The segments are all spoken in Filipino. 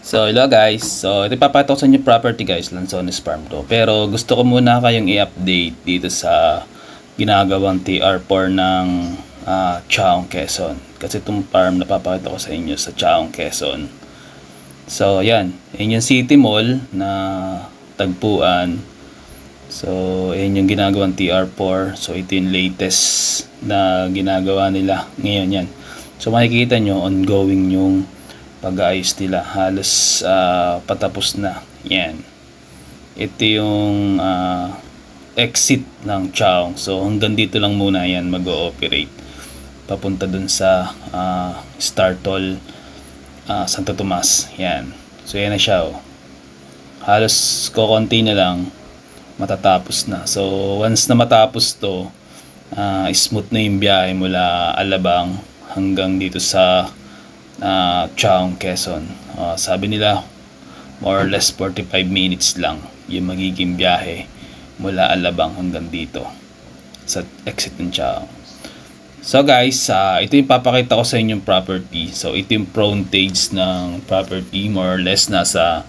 So, hello guys. So, ito ipapakita ko sa inyo property guys, Lanzones Farm to. Pero gusto ko muna kayong i-update dito sa ginagawang TR4 ng Chaong, Quezon. Kasi itong farm napapakita ko sa inyo sa Chaong, Quezon. So, ayan. Ayan yung City Mall na tagpuan. So, ayan yung ginagawang TR4. So, ito yung latest na ginagawa nila ngayon yan. So, makikita nyo, ongoing yung pag-aayos nila, halos patapos na yan. Ito yung exit ng Chaong. So hanggang dito lang muna yan mag-ooperate papunta dun sa Star Toll Santo Tomas. Yan, so yan na siya, oh. Halos kokonti na lang matatapos na. So once na matapos to, smooth na yung biyahe mula Alabang hanggang dito sa Chaong, Quezon. Sabi nila more or less 45 minutes lang yung magiging biyahe mula Alabang hanggang dito sa exit ng Chaong. So guys, ito yung papakita ko sa inyong property. So ito yung frontage ng property, more or less nasa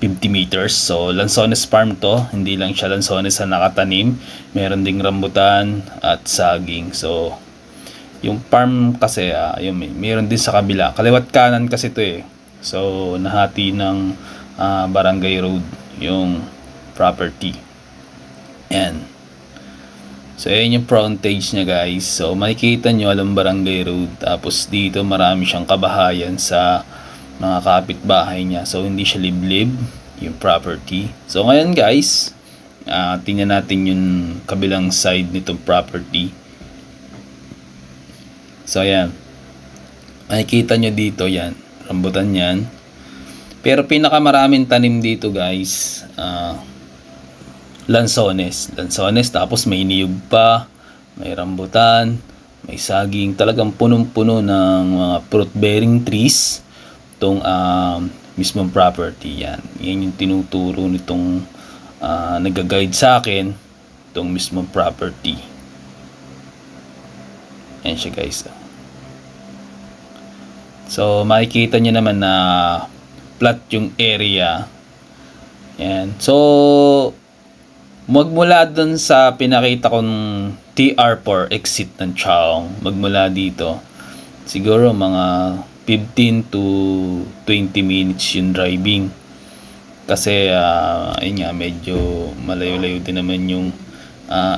50 meters. So Lanzones Farm to, hindi lang siya Lanzones na nakatanim, meron ding rambutan at saging. So yung farm kasi, meron din sa kabila. Kaliwat kanan kasi ito eh. So, nahati ng barangay road yung property. Ayan. So, ayan yung frontage niya guys. So, makikita nyo alam barangay road. Tapos dito marami siyang kabahayan sa mga kapitbahay niya. So, hindi siya liblib yung property. So, ngayon guys, tingnan natin yung kabilang side nitong property. So, ayan. Makikita nyo dito, yan. Rambutan yan. Pero pinakamaraming tanim dito, guys, Lanzones. Lanzones, tapos may niyog pa, may rambutan, may saging. Talagang punong-puno ng mga fruit-bearing trees itong mismong property. Yan. Yan yung tinuturo nitong nag-guide sa akin itong mismong property. Yan siya guys. So makikita nyo naman na flat yung area. Yan. So magmula dun sa pinakita kong TR4 exit ng Chaong, magmula dito siguro mga 15 to 20 minutes yung driving. Kasi ayun nga, medyo malayo-layo din naman yung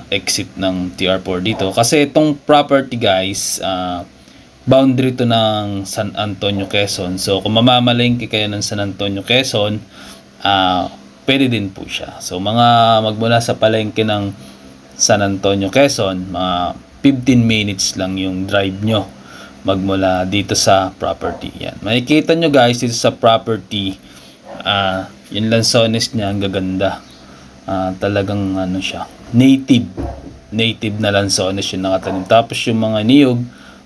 exit ng TR4 dito. Kasi itong property guys, boundary to ng San Antonio, Quezon. So kung mamamalengke kayo ng San Antonio, Quezon, pwede din po siya. So magmula sa palengke ng San Antonio, Quezon, mga 15 minutes lang yung drive nyo magmula dito sa property. Yan. Makikita nyo guys dito sa property, yung Lanzones niya ang gaganda. Talagang ano siya, native na Lanzones yung nakatanim. Tapos yung mga niyog,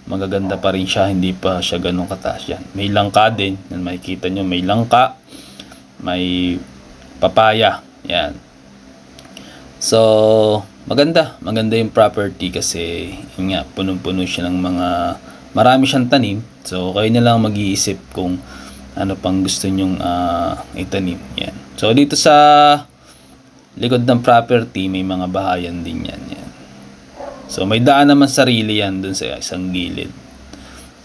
magaganda pa rin siya, hindi pa siya ganun kataas. Yan. May langka din, yan, makikita nyo, may langka, may papaya. Yan. So maganda yung property kasi yun nga, punong-puno siya ng mga, marami siyang tanim. So kayo na lang mag-iisip kung ano pang gusto nyong itanim. Yan. So dito sa likod ng property may mga bahayan din yan. Yan. So may daan naman sarili yan dun sa isang gilid.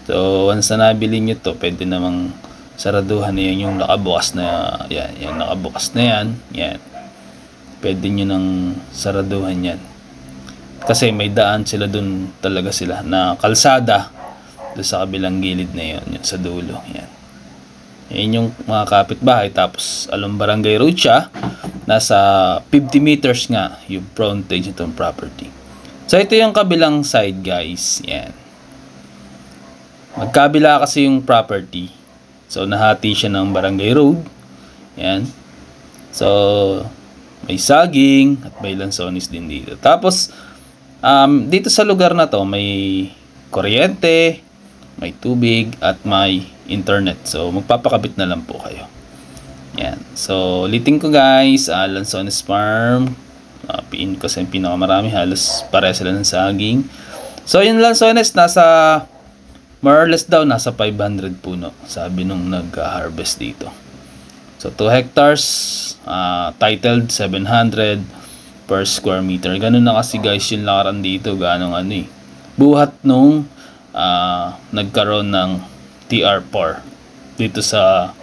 So once na nabili nyo to, pwede namang saraduhan na yan yung nakabukas na yan. Yan, nakabukas na yan. Yan. Pwede nyo nang saraduhan yan. Kasi may daan sila dun, talaga sila na kalsada dun sa kabilang gilid na yun, yun sa dulo. Yan. Yan yung mga kapitbahay. Tapos along barangay road siya, nasa 50 meters nga yung frontage itong property. So ito yung kabilang side guys. Yan. Magkabila kasi yung property. So nahati siya ng barangay road. Yan. So may saging at may Lanzones din dito. Tapos dito sa lugar na to may kuryente, may tubig at may internet. So magpapakabit na lang po kayo. Yan. So ulitin ko guys, Lanzones Farm. Piin ko sa pinakamarami, halos pare sila ng saging. So yung Lanzones nasa more or less daw nasa 500 puno, sabi nung nag-harvest dito. So 2 hectares, titled 700 per square meter. Ganun na kasi guys yung lakaran dito, ganong buhat nung nagkaroon ng TR4 dito sa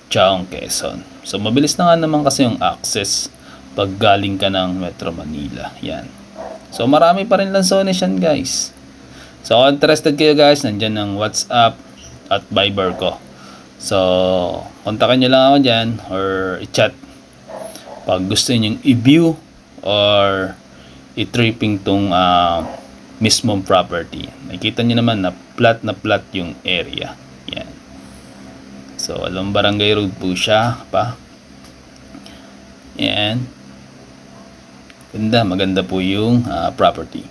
Chaong, Quezon. So mabilis na nga naman kasi yung access pag galing ka ng Metro Manila. Yan. So marami pa rin lansones yan guys. So kung interested kayo guys, nandyan ang WhatsApp at Viber ko. So kontakin nyo lang ako dyan or i-chat pag gusto nyo i-view or i-tripping tong mismong property. Nakikita nyo naman na flat yung area. Yan. So Along Barangay Road po siya pa. Yan. Maganda po yung property.